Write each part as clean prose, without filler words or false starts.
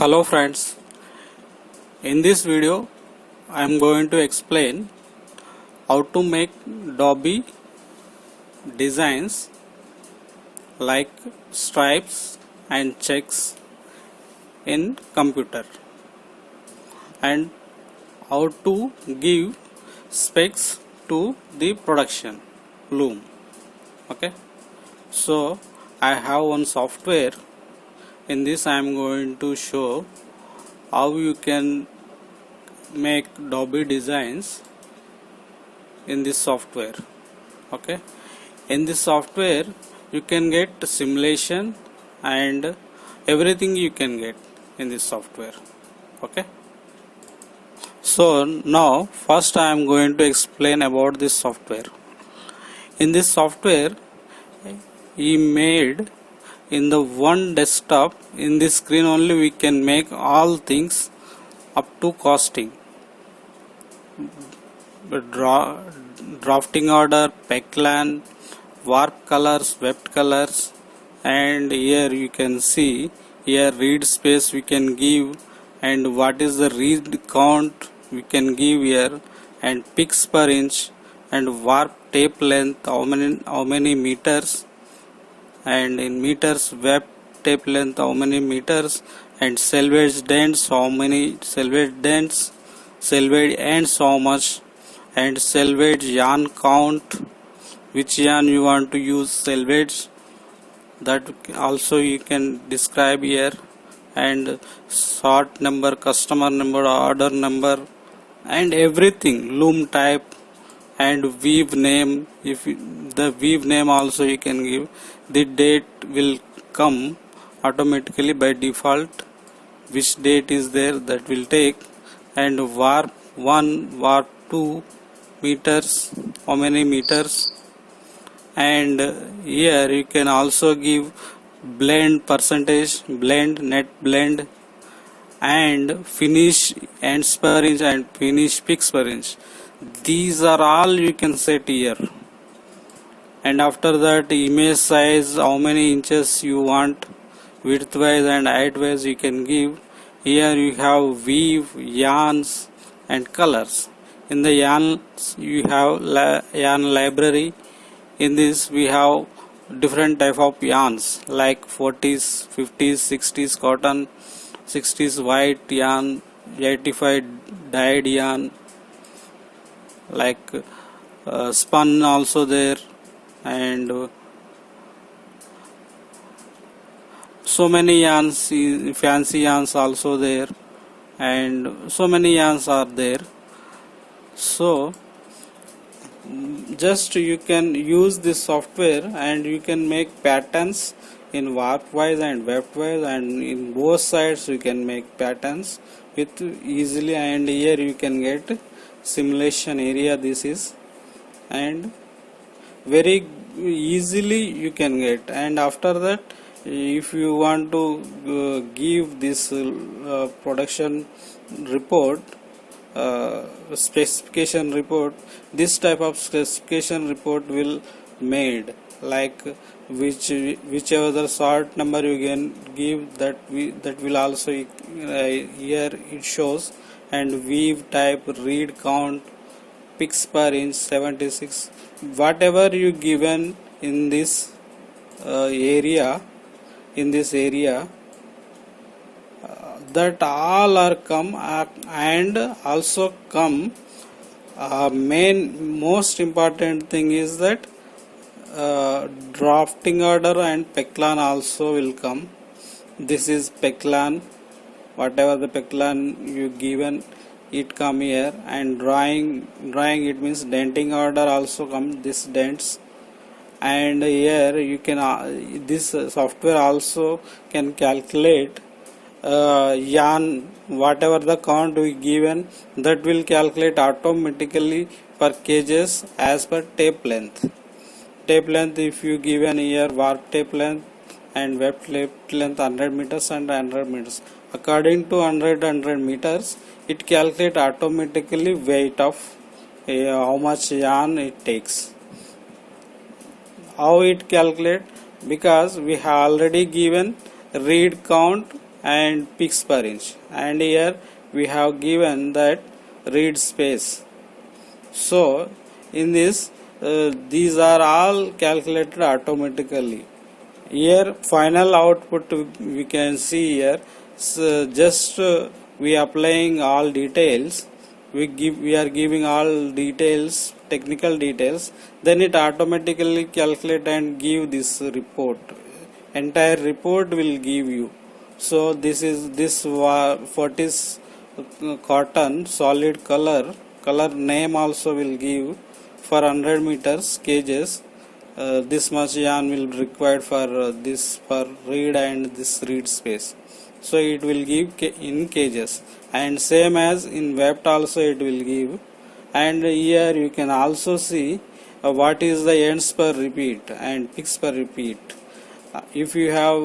Hello friends, in this video I am going to explain how to make Adobe designs like stripes and checks in computer and how to give specs to the production loom. Okay, so I have one software. In this I am going to show how you can make Adobe designs in this software. Okay, in this software you can get simulation and everything you can get in this software. Okay, so now first I am going to explain about this software. In this software he made in the one desktop. In this screen only we can make all things up to costing, drafting order, Peclan, warp colors, webbed colors, and here you can see here read space we can give and what is the read count we can give here, and pix per inch, and warp tape length how many meters, and in meters web tape length how many meters, and selvage dents how many selvage dents, selvage ends how much, and selvage yarn count, which yarn you want to use selvage, that also you can describe here, and sort number, customer number, order number, and everything, loom type, and weave name. If the weave name also you can give, the date will come automatically by default, which date is there that will take, and warp 1, warp 2 meters how many meters, and here you can also give blend percentage, blend, net blend, and finish ends per inch and finish pix per inch. These are all you can set here. And after that, image size how many inches you want, width wise and height wise you can give. Here you have weave, yarns and colors. In the yarns you have yarn library. In this we have different type of yarns like 40s, 50s, 60s cotton, 60s white yarn, 85 dyed yarn, like spun also there, and so many yarns, fancy yarns also there, and so many yarns are there. So just you can use this software and you can make patterns in warp wise and webbed wise, and in both sides you can make patterns with easily, and here you can get simulation area. This is, and very easily you can get. And after that, if you want to give this production report, specification report, this type of specification report will made, like whichever the sort number you can give, that will also here it shows, and weave type, read count, pix per inch 76, whatever you given in this area, that all are come, and also come most important thing is that drafting order and Peclan also will come. This is Peclan, whatever the Peclan you given it come here, and drawing it means denting order also come, this dents. And here you can this software also can calculate yarn, whatever the count we given, that will calculate automatically per kgs as per tape length. If you given here warp tape length and web tape length 100 meters and 100 meters, according to 100 meters it calculate automatically weight of how much yarn it takes. How it calculate? Because we have already given read count and pixels per inch, and here we have given that read space. So in this these are all calculated automatically. Here final output we can see here. So just we applying all details, we are giving all details, technical details, then it automatically calculate and give this report. Entire report will give you. So this what is cotton solid color name also will give. For 100 meters kgs, this much yarn will be required for this for reed and this reed space. So it will give in kgs, and same as in webbed also it will give. And here you can also see what is the ends per repeat and picks per repeat. If you have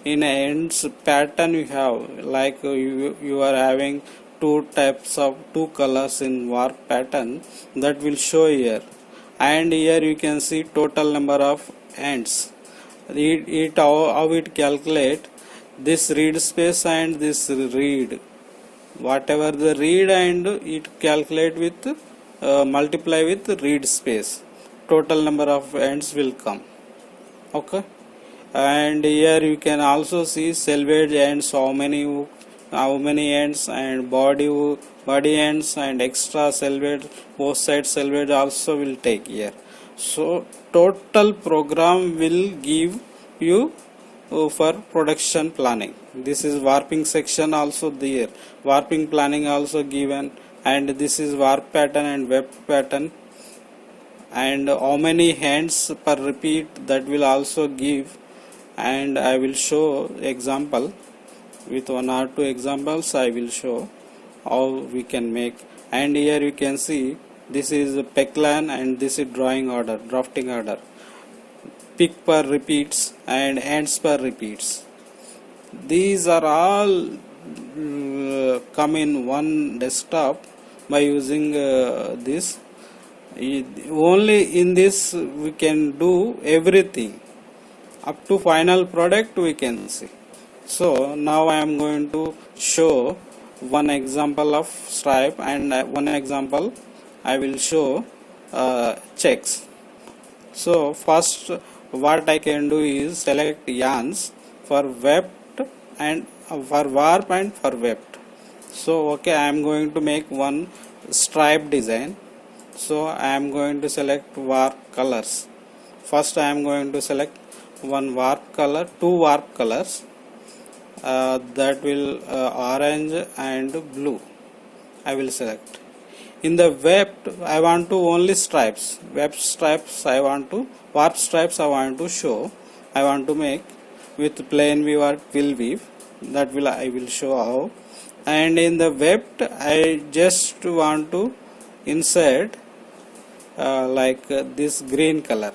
in ends pattern, you have like you are having two types of two colors in warp pattern, that will show here. And here you can see total number of ends. How it calculate this reed space and this reed, whatever the reed, and it calculate with multiply with reed space, total number of ends will come. Okay. And here you can also see selvage ends, how many ends, and body ends and extra selvage, both sides selvage also will take here. So total program will give you for production planning. This is warping section also there, warping planning also given, and this is warp pattern and web pattern, and how many hands per repeat, that will also give. And I will show example with one or two examples. I will show how we can make. And here you can see this is Peclan and this is drafting order, pick per repeats and ends per repeats. These are all come in one desktop by using this. Only in this we can do everything up to final product we can see. So now I am going to show one example of stripe, and one example I will show checks. So first what I can do is select yarns for webbed and for warp and for webbed. So okay, I am going to make one stripe design. So I am going to select warp colors. First I am going to select one warp color, two warp colors, that will orange and blue. I will select. In the webbed I want to only stripes, web stripes I want to, warp stripes I want to show. I want to make with plain weave or quill weave, that will I will show how. And in the webbed I just want to insert like this green color.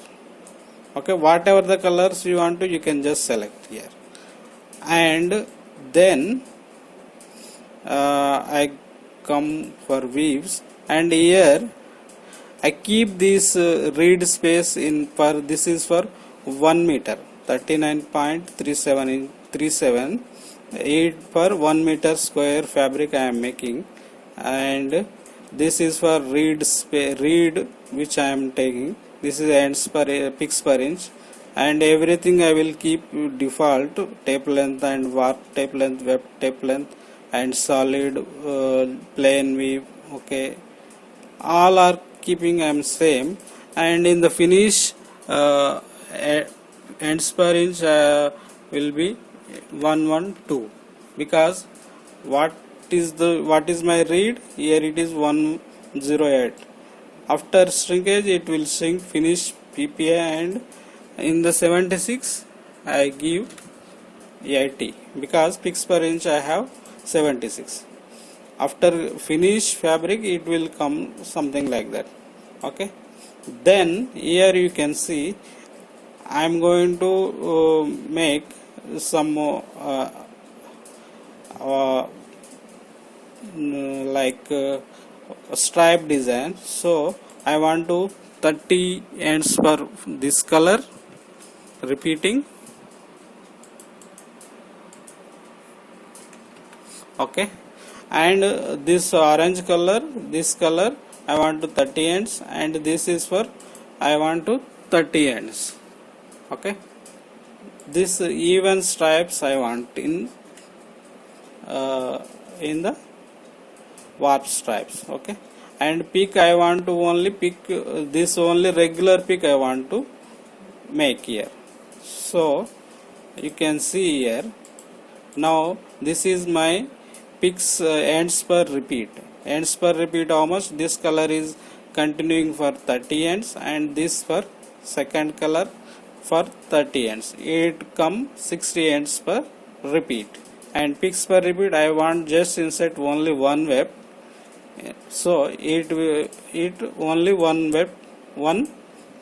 Okay, whatever the colors you want to, you can just select here. And then I come for weaves, and here I keep this reed space in per, this is for 1 meter, 39.37 8 per 1 meter square fabric I am making. And this is for reed which I am taking. This is ends per pixels per inch, and everything I will keep default, tape length and warp tape length, web tape length, and solid plain weave. Okay, all are keeping I am same. And in the finish ends per inch will be 112, because what is my reed here, it is 108. After shrinkage it will shrink finish PPA, and in the 76 I give 80, because pixels per inch I have 76. After finish fabric it will come something like that. Okay, then here you can see I am going to make some like stripe design. So I want to 30 ends for this color repeating, Okay, and this orange color, this color I want to 30 ends, and this is for I want to 30 ends. Okay, this even stripes I want in the warp stripes. Okay, and peak I want to only pick this only regular peak I want to make here. So you can see here, now this is my peaks ends per repeat. Ends per repeat, how much? This color is continuing for 30 ends, and this for second color for 30 ends. It come 60 ends per repeat. And peaks per repeat, I want just insert only one web. So it only one web, one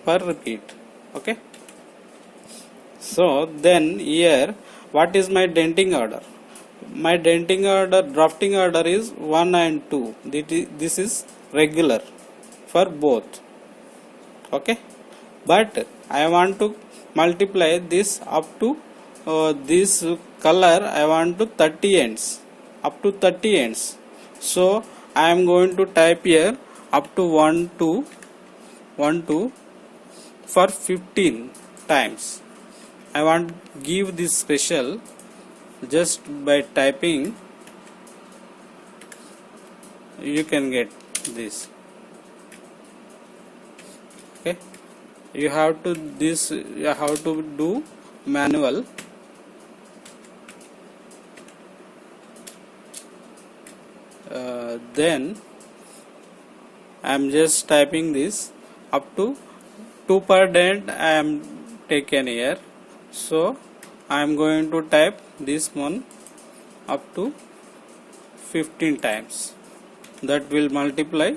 per repeat. Okay. So then here, what is my denting order? My denting order, drafting order is 1 and 2. This is regular for both. Okay, but I want to multiply this up to this color. I want to 30 ends, up to 30 ends. So I am going to type here up to 1 2 for 15 times. I want to give this special just by typing. You can get this. Okay, you have to do manual. Then I am just typing this up to 2 per dent I am taken here. So I am going to type this one up to 15 times. That will multiply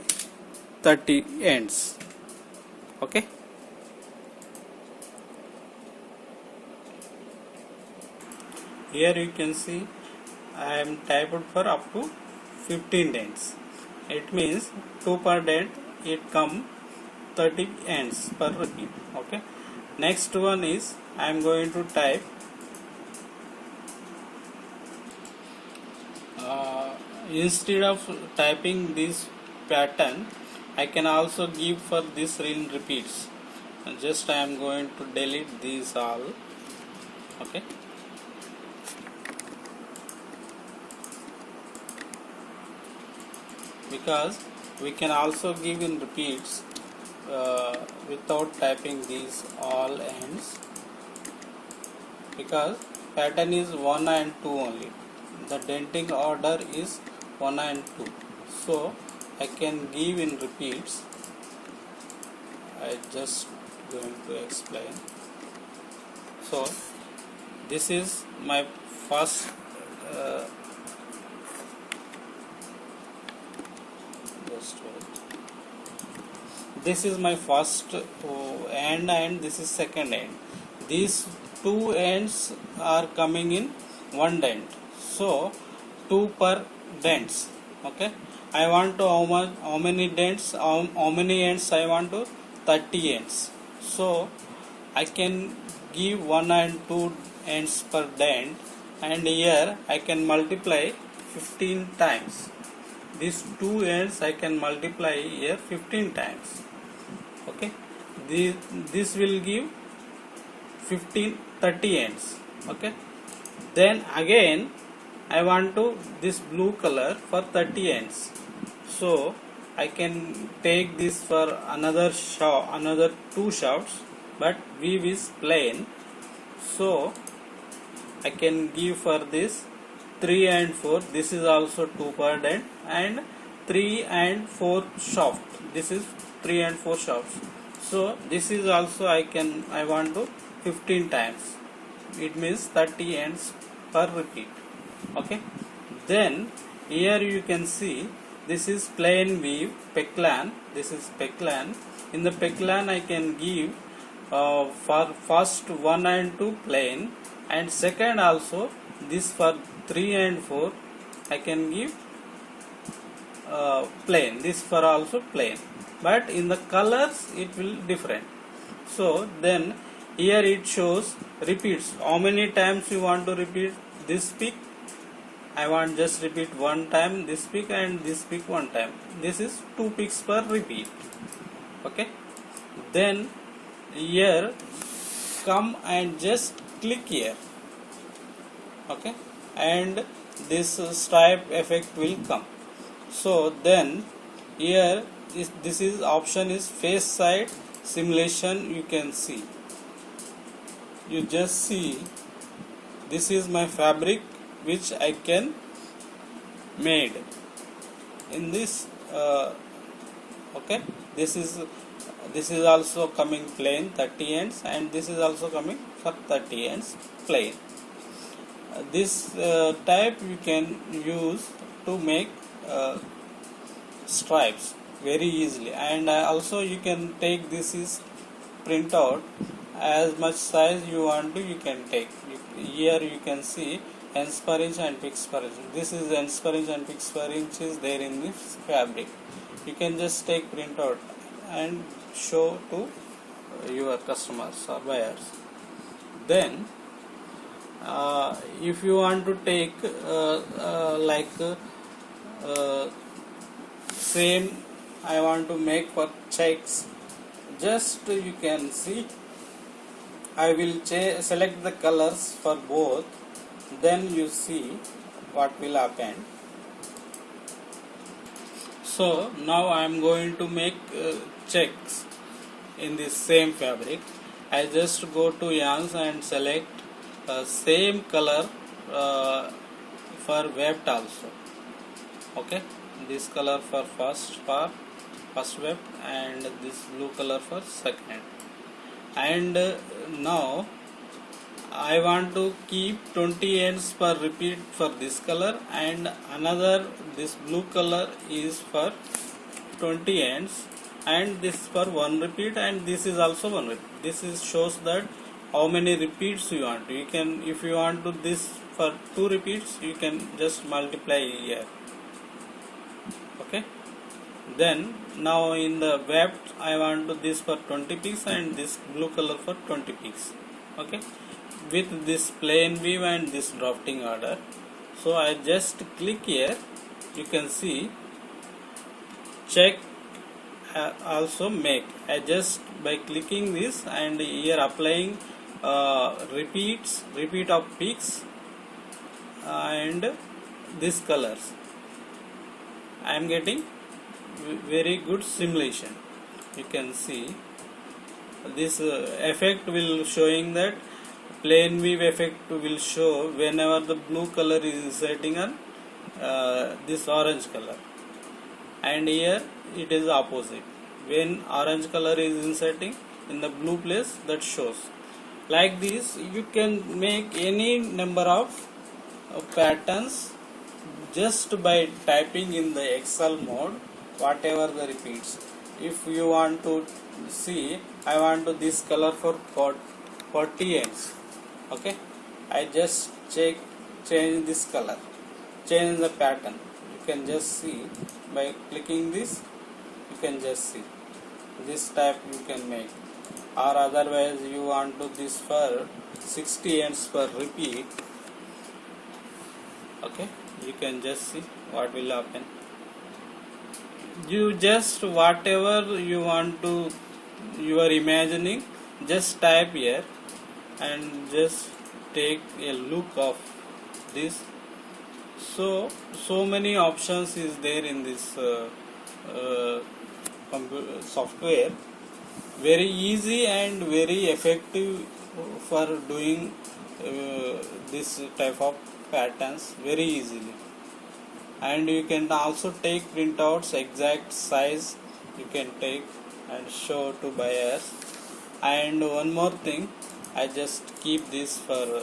30 ends. Okay. Here you can see I am typed for up to 15 dents. It means 2 per dent, it come 30 ends per repeat. Okay. Next one is I am going to type instead of typing this pattern, I can also give for this in repeats. Just I am going to delete these all. Okay. Because we can also give in repeats without typing these all ends, because pattern is 1 and 2 only. The denting order is 1 and 2. So I can give in repeats. I just going to explain. So this is my first this is my first end, and this is second end. These two ends are coming in one dent, so 2 per dents. Okay, I want to how many dents, how many ends I want to 30 ends. So I can give 1 and 2 ends per dent, and here I can multiply 15 times. These two ends I can multiply here 15 times. Okay, this will give 30 ends. Okay, then again I want to this blue color for 30 ends. So I can take this for another two shafts, but weave is plain. So I can give for this 3 and 4. This is also 2 per dent, and 3 and 4 shaft. This is 3 and 4 shafts. So this is also I want to 15 times. It means 30 ends per repeat. Okay. Then here you can see this is plain weave peclan. This is peclan. In the peclan I can give for first 1 and 2 plain, and second also this for 3 and 4 I can give plain. This for also plain, but in the colors it will different. So then here it shows repeats. How many times you want to repeat this peak? I want just repeat one time this peak and this peak one time. This is 2 peaks per repeat. Okay. Then here come and just click here. Okay, and this stripe effect will come. So then here this is option is face side simulation. You can see, you just see, this is my fabric which I can made in this. Okay, this is also coming plain 30 ends, and this is also coming for 30 ends plain. This type you can use to make stripes very easily, and also you can take this is print out as much size you want to, you can take. Here you can see ends per inch and picks per inch. This is ends per inch and picks per inch is there in this fabric. You can just take print out and show to your customers or buyers. Then if you want to take same I want to make for checks, just you can see I will select the colors for both, then you see what will happen. So now I am going to make checks in this same fabric. I just go to yarns and select same color for webbed also. Okay, this color for first web and this blue color for second. And now I want to keep 20 ends per repeat for this color, and another this blue color is for 20 ends, and this for one repeat, and this is also one repeat. This is shows that how many repeats you want. You can, if you want to this for 2 repeats, you can just multiply here. Okay. Then now in the web I want to this for 20 peaks and this blue color for 20 peaks. Okay, with this plain weave and this drafting order. So I just click here, you can see check also make. I just by clicking this and here applying repeat of peaks and these colors, I am getting very good simulation. You can see this effect will showing that plain weave effect will show whenever the blue color is inserting on this orange color, and here it is opposite. When orange color is inserting in the blue place, that shows. Like this you can make any number of patterns just by typing in the Excel mode whatever the repeats. If you want to see, I want to this color for 40 ends. Okay, I just change this color, change the pattern. You can just see by clicking this, you can just see this type you can make. Or otherwise you want to this for 60 ends per repeat. Okay, you can just see what will happen. You just whatever you want to, you are imagining, just type here and just take a look of this. So many options is there in this software. Very easy and very effective for doing this type of patterns very easily. And you can also take printouts exact size, you can take and show to buyers. And one more thing, I just keep this for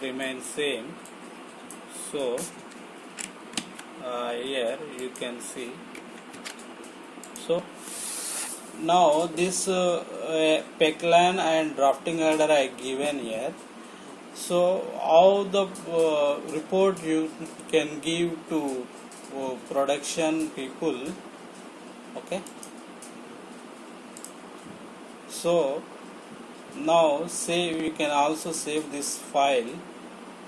remain same. So here you can see. So now this Peclan and drafting order I given here. So how the report you can give to production people. Okay, so now we can also save this file.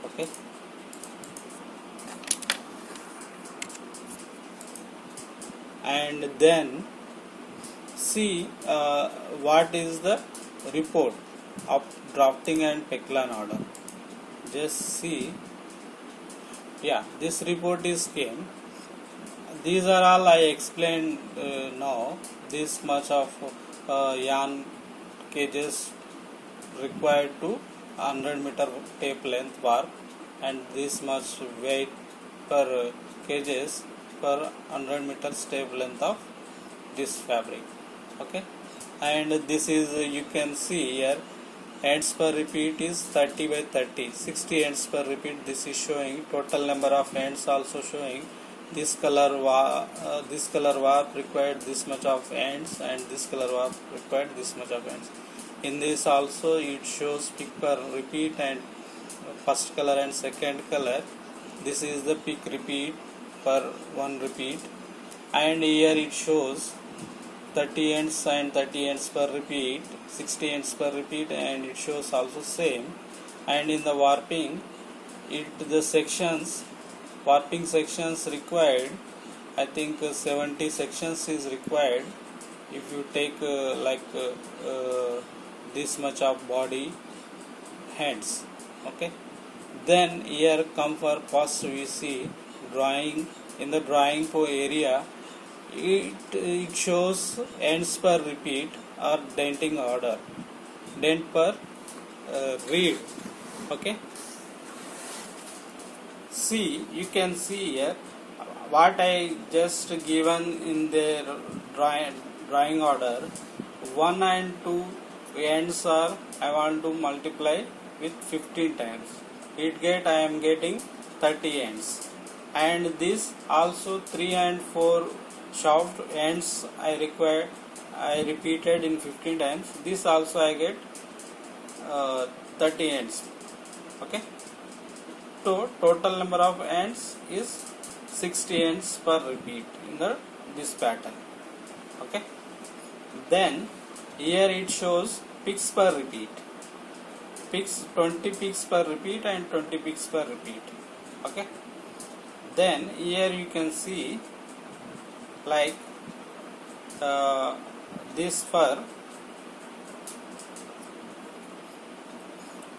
Okay, and then see what is the report of drafting and Peclan order. Just see, yeah, this report is came. These are all I explained now. This much of yarn cages required to 100-meter tape length warp, and this much weight per cages per 100 meters tape length of this fabric. Okay, and this is you can see here ends per repeat is 30 by 30, 60 ends per repeat. This is showing total number of ends, also showing this color warp required this much of ends, and this color warp required this much of ends. In this also it shows peak per repeat and first color and second color. This is the peak repeat per one repeat, and here it shows 30 ends and 30 ends per repeat, 60 ends per repeat, and it shows also same. And in the warping, the sections, warping sections required, I think 70 sections is required if you take this much of body hands. Okay, then here come for first we see drawing. In the drawing for area, it shows ends per repeat or denting order, dent per reed. Okay, see, you can see here what I just given in their drawing order. 1 and 2 ends are I want to multiply with 15 times. I am getting 30 ends, and this also 3 and 4 shaft ends I repeated in 15 times. This also I get 30 ends. Okay, so total number of ends is 60 ends per repeat in this pattern. Okay, then here it shows picks per repeat, 20 picks per repeat and 20 picks per repeat. Okay, then here you can see like this for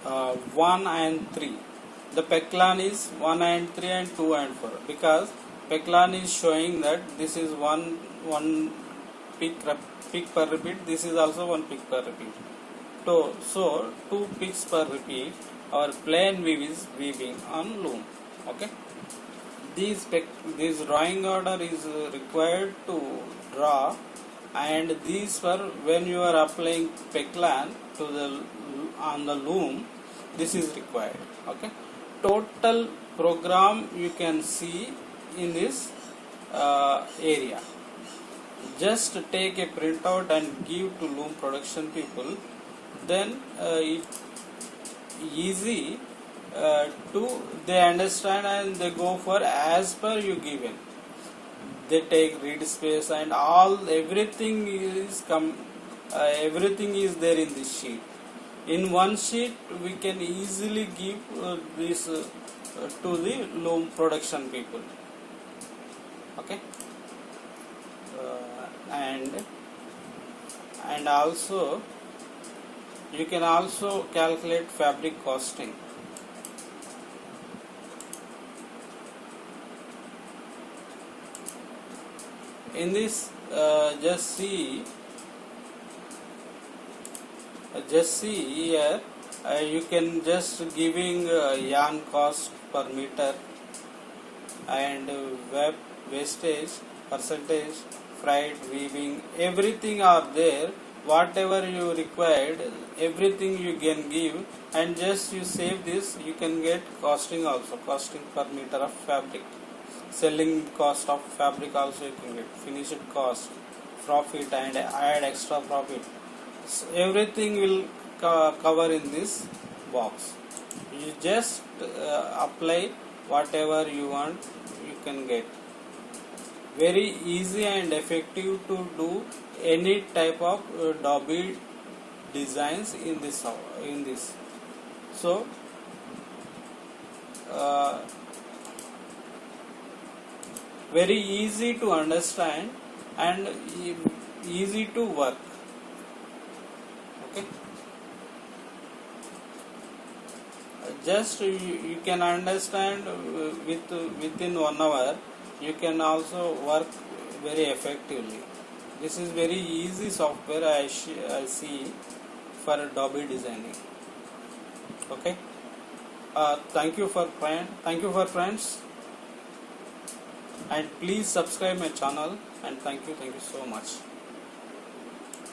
1 and 3. The Peclan is 1 and 3 and 2 and 4, because Peclan is showing that this is one peak per repeat, this is also one peak per repeat. So 2 peaks per repeat. Our plain weaving on loom. Okay, this drawing order is required to draw, and these were when you are applying Peclan to on the loom, this is required. Okay, total program you can see in this area. Just take a printout and give to loom production people, then it easy they understand and they go for as per you given. They take read space and everything is there in this sheet. In one sheet we can easily give this to the loom production people. Okay, and also you can also calculate fabric costing. In this just see here you can just giving yarn cost per meter and web wastage percentage, freight, weaving, everything are there. Whatever you required, everything you can give, and just you save this, you can get costing also, costing per meter of fabric, selling cost of fabric also you can get, finished cost, profit, and add extra profit. So everything will cover in this box. You just apply whatever you want, you can get. Very easy and effective to do any type of dobby designs in this. So very easy to understand and easy to work. Okay, just you can understand within 1 hour you can also work very effectively. This is very easy software I see for Adobe designing. Okay, thank you for friends, and please subscribe my channel, and thank you so much.